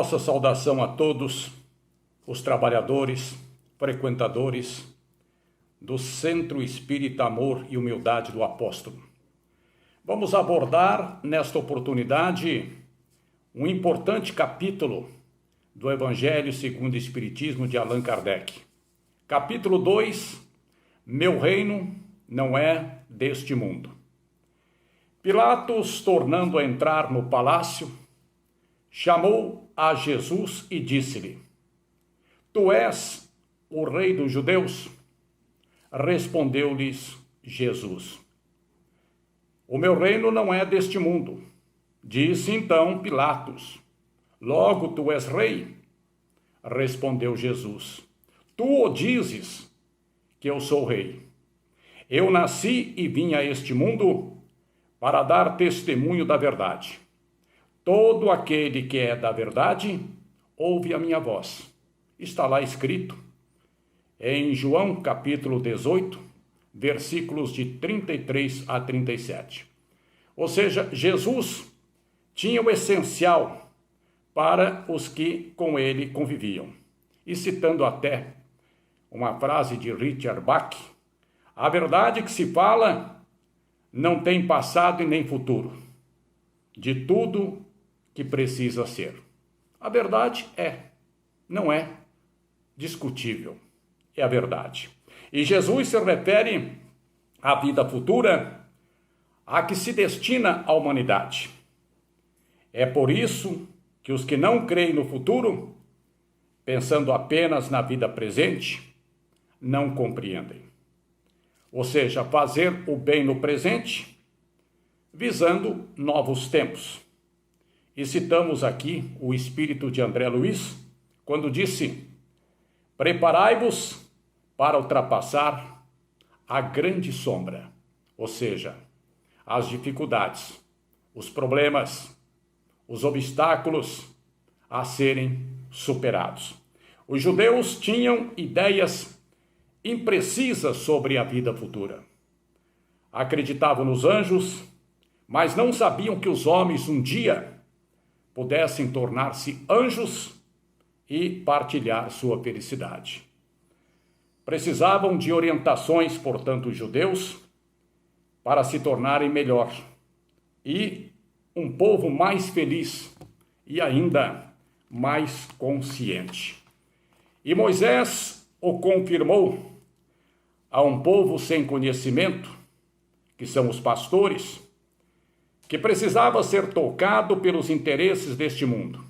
nossa saudação a todos os trabalhadores, frequentadores do Centro Espírita Amor e Humildade do Apóstolo. Vamos abordar nesta oportunidade um importante capítulo do Evangelho segundo o Espiritismo de Allan Kardec. Capítulo 2, Meu reino não é deste mundo. Pilatos, tornando a entrar no palácio, chamou a Jesus e disse-lhe: Tu és o rei dos judeus? Respondeu-lhes Jesus: O meu reino não é deste mundo. Disse então Pilatos: Logo tu és rei? Respondeu Jesus: Tu o dizes que eu sou rei. Eu nasci e vim a este mundo para dar testemunho da verdade. Todo aquele que é da verdade, ouve a minha voz. Está lá escrito em João capítulo 18, versículos de 33 a 37. Ou seja, Jesus tinha o essencial para os que com ele conviviam. E citando até uma frase de Richard Bach, a verdade que se fala não tem passado e nem futuro, de tudo que precisa ser. A verdade não é discutível, é a verdade. E Jesus se refere à vida futura, a que se destina à humanidade. É por isso que os que não creem no futuro, pensando apenas na vida presente, não compreendem. Ou seja, fazer o bem no presente, visando novos tempos. E citamos aqui o espírito de André Luiz, quando disse: Preparai-vos para ultrapassar a grande sombra, ou seja, as dificuldades, os problemas, os obstáculos a serem superados. Os judeus tinham ideias imprecisas sobre a vida futura. Acreditavam nos anjos, mas não sabiam que os homens um dia pudessem tornar-se anjos e partilhar sua felicidade. Precisavam de orientações, portanto, os judeus, para se tornarem melhor e um povo mais feliz e ainda mais consciente. E Moisés o confirmou a um povo sem conhecimento, que são os pastores, que precisava ser tocado pelos interesses deste mundo.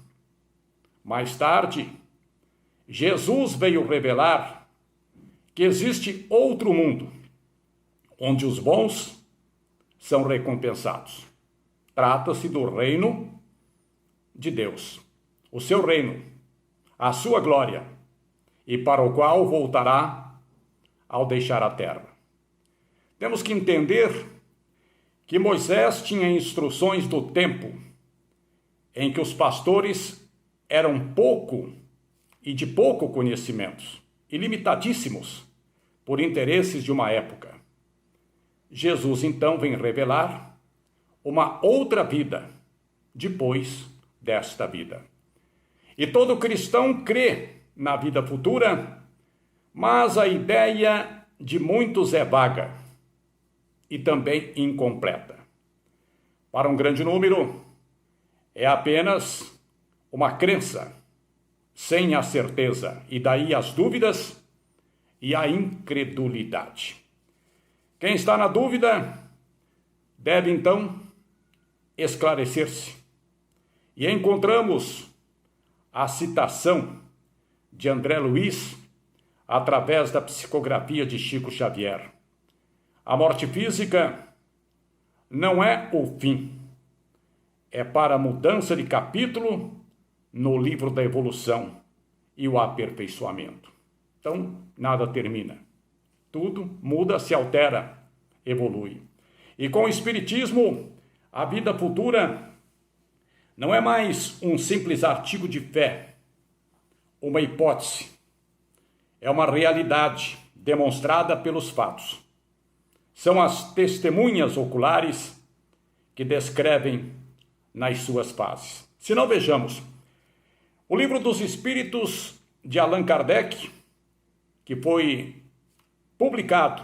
Mais tarde, Jesus veio revelar que existe outro mundo, onde os bons são recompensados. Trata-se do reino de Deus, o seu reino, a sua glória, e para o qual voltará ao deixar a terra. Temos que entender que Moisés tinha instruções do tempo em que os pastores eram pouco e de pouco conhecimentos, e limitadíssimos por interesses de uma época. Jesus então vem revelar uma outra vida depois desta vida. E todo cristão crê na vida futura, mas a ideia de muitos é vaga e também incompleta. Para um grande número, é apenas uma crença, sem a certeza, e daí as dúvidas e a incredulidade. Quem está na dúvida deve, então, esclarecer-se. E encontramos a citação de André Luiz através da psicografia de Chico Xavier. A morte física não é o fim, é para a mudança de capítulo no livro da evolução e o aperfeiçoamento. Então, nada termina. Tudo muda, se altera, evolui. E com o Espiritismo, a vida futura não é mais um simples artigo de fé, uma hipótese. É uma realidade demonstrada pelos fatos. São as testemunhas oculares que descrevem nas suas fases. Se não, vejamos, O Livro dos Espíritos de Allan Kardec, que foi publicado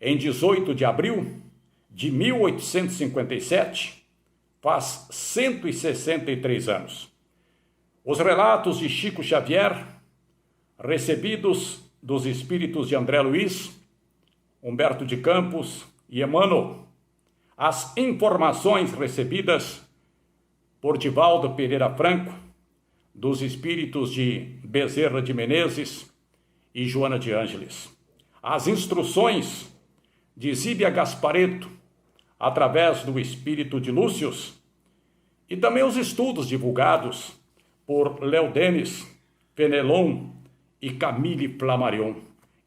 em 18 de abril de 1857, faz 163 anos. Os relatos de Chico Xavier, recebidos dos espíritos de André Luiz, Humberto de Campos e Emmanuel, as informações recebidas por Divaldo Pereira Franco, dos espíritos de Bezerra de Menezes e Joana de Ângeles, as instruções de Zíbia Gasparetto, através do espírito de Lúcius, e também os estudos divulgados por Léo Denis, Fenelon e Camille Flammarion,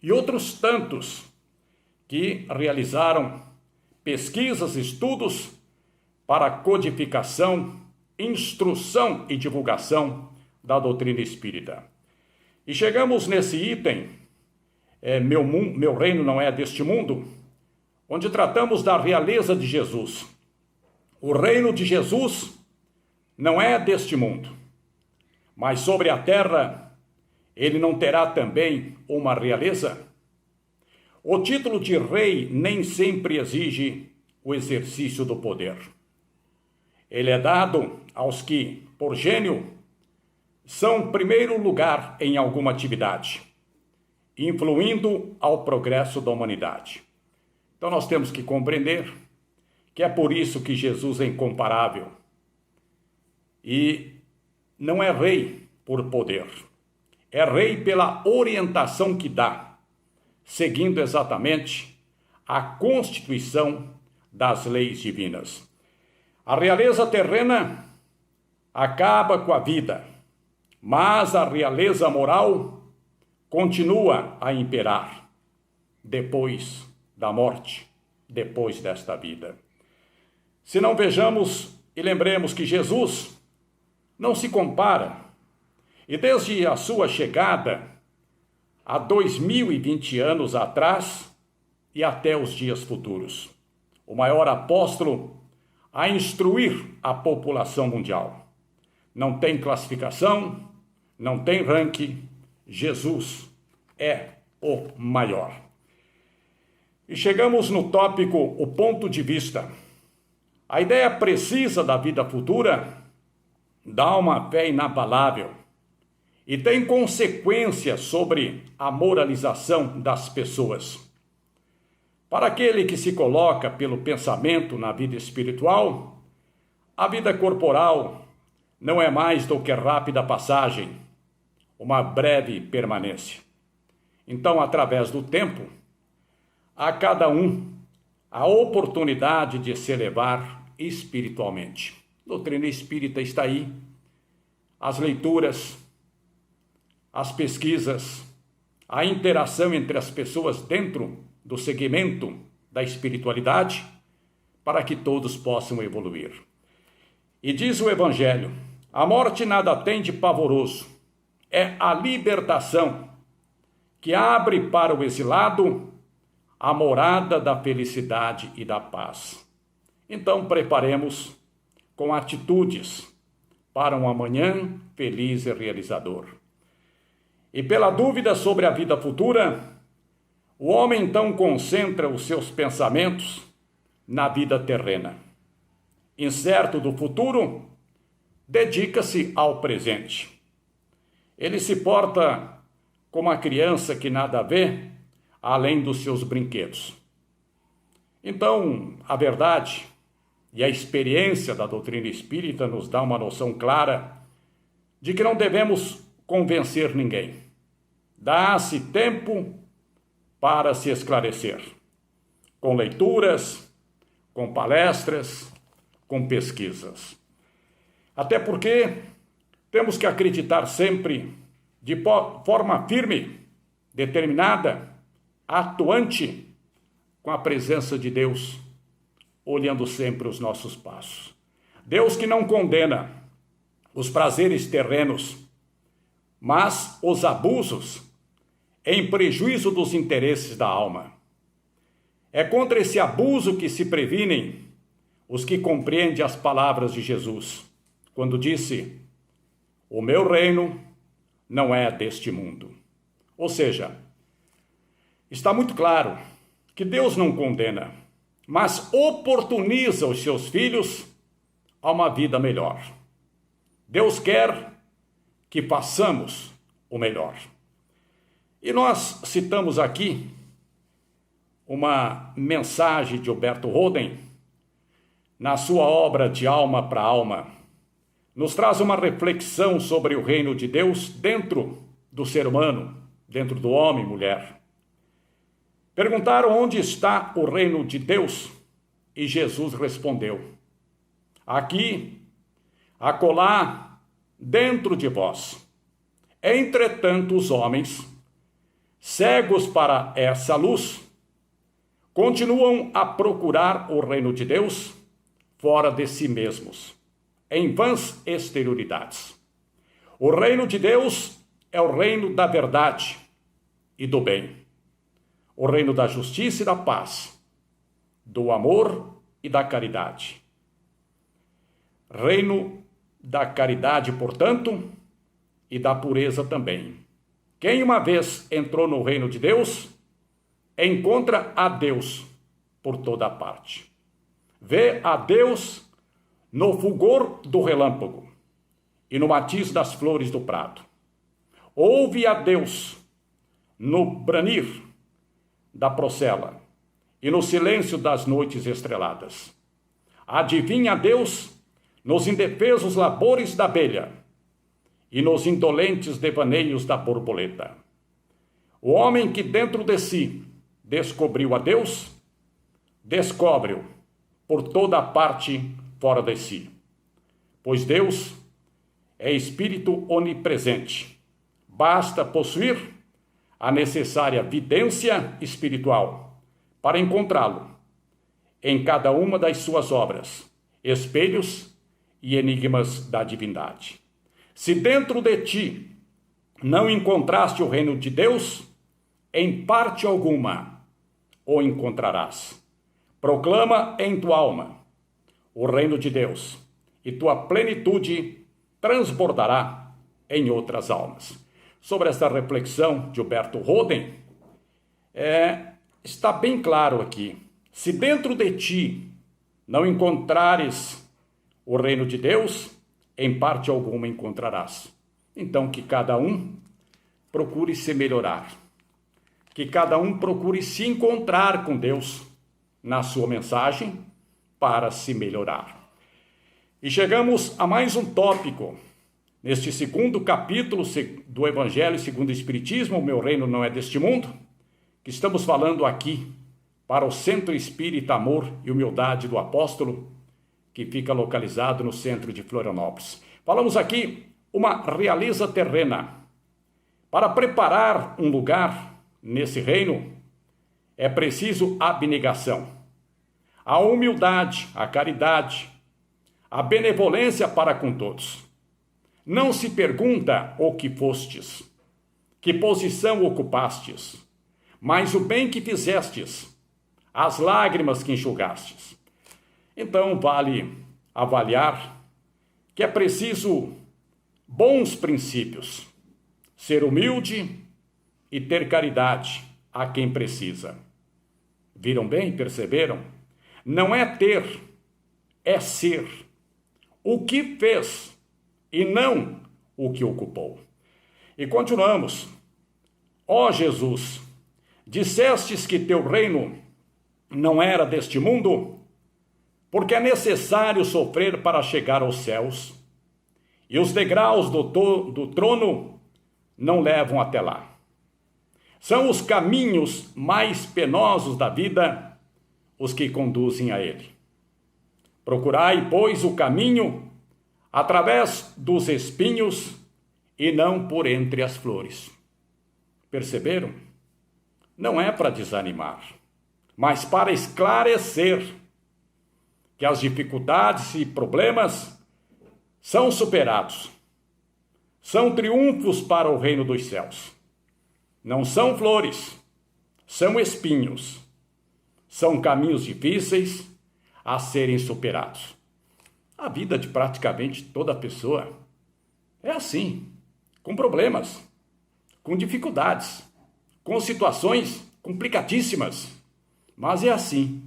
e outros tantos que realizaram pesquisas e estudos para a codificação, instrução e divulgação da doutrina espírita. E chegamos nesse item, meu reino não é deste mundo, onde tratamos da realeza de Jesus. O reino de Jesus não é deste mundo, mas sobre a terra ele não terá também uma realeza? O título de rei nem sempre exige o exercício do poder. Ele é dado aos que, por gênio, são primeiro lugar em alguma atividade, influindo ao progresso da humanidade. Então nós temos que compreender que é por isso que Jesus é incomparável e não é rei por poder, é rei pela orientação que dá, seguindo exatamente a constituição das leis divinas. A realeza terrena acaba com a vida, mas a realeza moral continua a imperar depois da morte, depois desta vida. Se não vejamos e lembremos que Jesus não se compara, e desde a sua chegada, há 2020 anos atrás e até os dias futuros, o maior apóstolo a instruir a população mundial. Não tem classificação, não tem ranking, Jesus é o maior. E chegamos no tópico, o ponto de vista. A ideia precisa da vida futura dá uma fé inabalável e tem consequências sobre a moralização das pessoas. Para aquele que se coloca pelo pensamento na vida espiritual, a vida corporal não é mais do que rápida passagem, uma breve permanência. Então, através do tempo, a cada um a oportunidade de se elevar espiritualmente. A doutrina espírita está aí, as leituras, as pesquisas, a interação entre as pessoas dentro do segmento da espiritualidade, para que todos possam evoluir. E diz o Evangelho, a morte nada tem de pavoroso, é a libertação que abre para o exilado a morada da felicidade e da paz. Então preparemos com atitudes para um amanhã feliz e realizador. E pela dúvida sobre a vida futura, o homem então concentra os seus pensamentos na vida terrena. Incerto do futuro, dedica-se ao presente. Ele se porta como a criança que nada vê, além dos seus brinquedos. Então, a verdade e a experiência da doutrina espírita nos dá uma noção clara de que não devemos convencer ninguém. Dá-se tempo para se esclarecer, com leituras, com palestras, com pesquisas. Até porque temos que acreditar sempre de forma firme, determinada, atuante, com a presença de Deus, olhando sempre os nossos passos. Deus que não condena os prazeres terrenos, mas os abusos em prejuízo dos interesses da alma. É contra esse abuso que se previnem os que compreendem as palavras de Jesus, quando disse: O meu reino não é deste mundo. Ou seja, está muito claro que Deus não condena, mas oportuniza os seus filhos a uma vida melhor. Deus quer que façamos o melhor. E nós citamos aqui uma mensagem de Humberto Roden, na sua obra De Alma para Alma, nos traz uma reflexão sobre o reino de Deus dentro do ser humano, dentro do homem e mulher. Perguntaram onde está o reino de Deus e Jesus respondeu: aqui, acolá, dentro de vós. Entretanto, os homens, cegos para essa luz, continuam a procurar o reino de Deus fora de si mesmos, em vãs exterioridades. O reino de Deus é o reino da verdade e do bem, o reino da justiça e da paz, do amor e da caridade. Reino da caridade, portanto, e da pureza também. Quem uma vez entrou no reino de Deus, encontra a Deus por toda parte. Vê a Deus no fulgor do relâmpago e no matiz das flores do prado. Ouve a Deus no branir da procela e no silêncio das noites estreladas. Adivinha a Deus nos indefesos labores da abelha e nos indolentes devaneios da borboleta. O homem que dentro de si descobriu a Deus, descobre-o por toda a parte fora de si. Pois Deus é espírito onipresente. Basta possuir a necessária vidência espiritual para encontrá-lo em cada uma das suas obras, espelhos e enigmas da divindade. Se dentro de ti não encontraste o reino de Deus, em parte alguma o encontrarás. Proclama em tua alma o reino de Deus, e tua plenitude transbordará em outras almas. Sobre esta reflexão de Humberto Roden, está bem claro aqui. Se dentro de ti não encontrares o reino de Deus, em parte alguma encontrarás. Então, que cada um procure se melhorar. Que cada um procure se encontrar com Deus na sua mensagem para se melhorar. E chegamos a mais um tópico. Neste segundo capítulo do Evangelho segundo o Espiritismo, o meu reino não é deste mundo, que estamos falando aqui para o Centro Espírita Amor e Humildade do Apóstolo, que fica localizado no centro de Florianópolis. Falamos aqui uma realeza terrena. Para preparar um lugar nesse reino, é preciso abnegação, a humildade, a caridade, a benevolência para com todos. Não se pergunta o que fostes, que posição ocupastes, mas o bem que fizestes, as lágrimas que enxugastes. Então vale avaliar que é preciso bons princípios, ser humilde e ter caridade a quem precisa. Viram bem? Perceberam? Não é ter, é ser. O que fez e não o que ocupou. E continuamos. Ó Jesus, dissestes que teu reino não era deste mundo, porque é necessário sofrer para chegar aos céus, e os degraus do trono não levam até lá. São os caminhos mais penosos da vida os que conduzem a ele. Procurai, pois, o caminho através dos espinhos e não por entre as flores. Perceberam? Não é para desanimar, mas para esclarecer que as dificuldades e problemas são superados. São triunfos para o reino dos céus. Não são flores, são espinhos. São caminhos difíceis a serem superados. A vida de praticamente toda pessoa É assim, com problemas, com dificuldades, com situações complicadíssimas. Mas é assim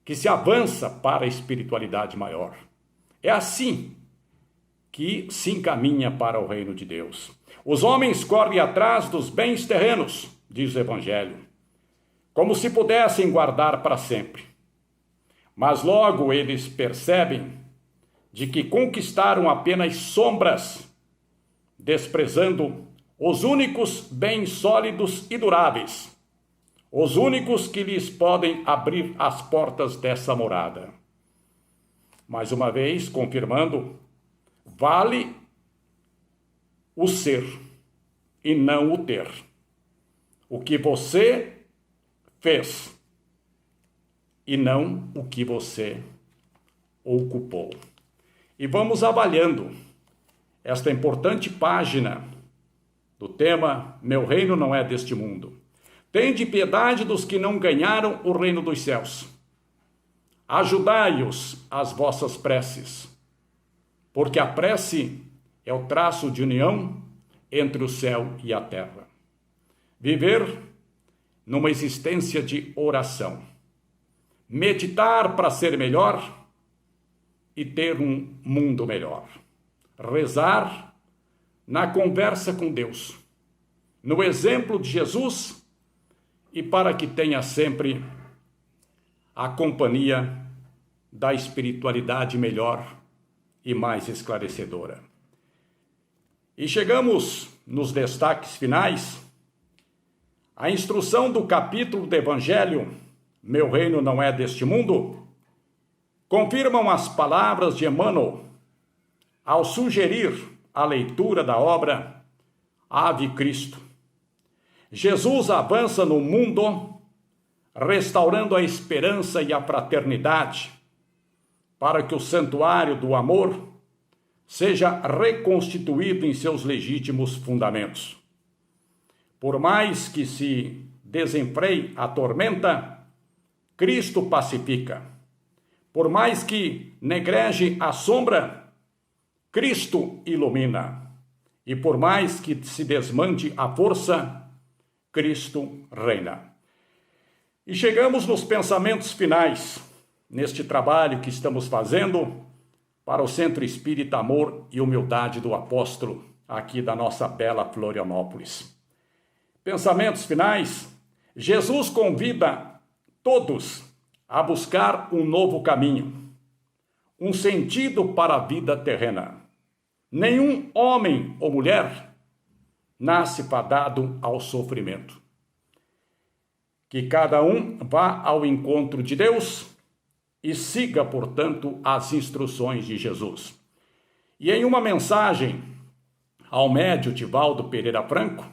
que se avança para a espiritualidade maior. É assim que se encaminha para o reino de Deus. Os homens correm atrás dos bens terrenos, diz o Evangelho, como se pudessem guardar para sempre. Mas logo eles percebem de que conquistaram apenas sombras, desprezando os únicos bens sólidos e duráveis, os únicos que lhes podem abrir as portas dessa morada. Mais uma vez, confirmando, vale o ser e não o ter. O que você fez e não o que você ocupou. E vamos avaliando esta importante página do tema Meu reino não é deste mundo. Tende piedade dos que não ganharam o reino dos céus. Ajudai-os às vossas preces, porque a prece é o traço de união entre o céu e a terra. Viver numa existência de oração. Meditar para ser melhor e ter um mundo melhor. Rezar na conversa com Deus, no exemplo de Jesus, e para que tenha sempre a companhia da espiritualidade melhor e mais esclarecedora. E chegamos nos destaques finais. A instrução do capítulo do Evangelho, Meu reino não é deste mundo, confirmam as palavras de Emmanuel ao sugerir a leitura da obra Ave Cristo. Jesus avança no mundo, restaurando a esperança e a fraternidade, para que o santuário do amor seja reconstituído em seus legítimos fundamentos. Por mais que se desenfreie a tormenta, Cristo pacifica. Por mais que negreje a sombra, Cristo ilumina. E por mais que se desmante a força, Cristo reina. E chegamos nos pensamentos finais, neste trabalho que estamos fazendo para o Centro Espírita Amor e Humildade do Apóstolo, aqui da nossa bela Florianópolis. Pensamentos finais. Jesus convida todos a buscar um novo caminho, um sentido para a vida terrena. Nenhum homem ou mulher nasce fadado ao sofrimento. Que cada um vá ao encontro de Deus e siga, portanto, as instruções de Jesus. E em uma mensagem ao médium Divaldo Pereira Franco,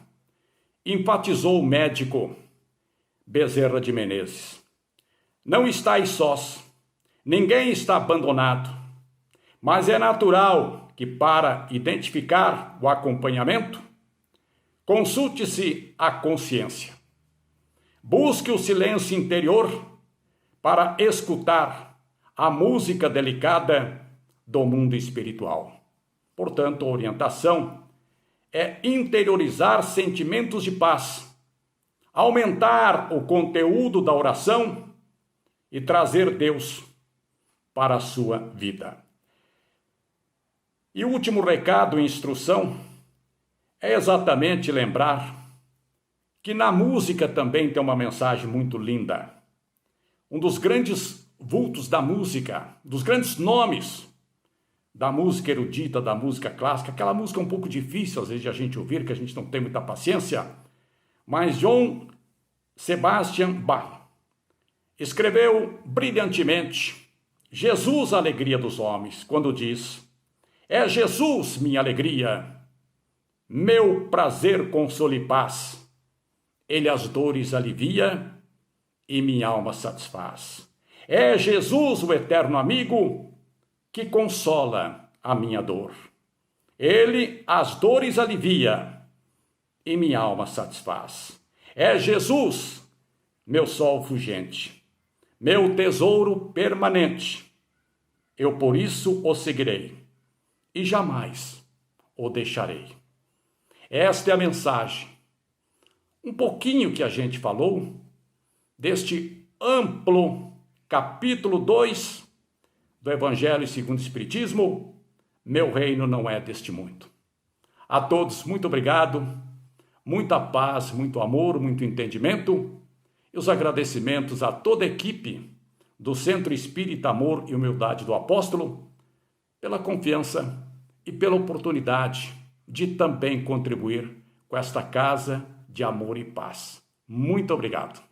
enfatizou o médico Bezerra de Menezes: não estáis sós, ninguém está abandonado, mas é natural que, para identificar o acompanhamento, consulte-se a consciência. Busque o silêncio interior para escutar a música delicada do mundo espiritual. Portanto, a orientação é interiorizar sentimentos de paz, aumentar o conteúdo da oração e trazer Deus para a sua vida. E o último recado e instrução é exatamente lembrar que na música também tem uma mensagem muito linda. Um dos grandes vultos da música, dos grandes nomes da música erudita, da música clássica, aquela música um pouco difícil às vezes de a gente ouvir, que a gente não tem muita paciência, mas Johann Sebastian Bach escreveu brilhantemente Jesus, a alegria dos homens, quando diz: é Jesus minha alegria, meu prazer, consolo e paz. Ele as dores alivia e minha alma satisfaz. É Jesus o eterno amigo que consola a minha dor. Ele as dores alivia e minha alma satisfaz. É Jesus, meu sol fulgente, meu tesouro permanente. Eu por isso o seguirei e jamais o deixarei. Esta é a mensagem. Um pouquinho que a gente falou deste amplo capítulo 2 do Evangelho segundo o Espiritismo, Meu reino não é deste mundo. A todos, muito obrigado, muita paz, muito amor, muito entendimento e os agradecimentos a toda a equipe do Centro Espírita Amor e Humildade do Apóstolo pela confiança e pela oportunidade de também contribuir com esta casa de amor e paz. Muito obrigado.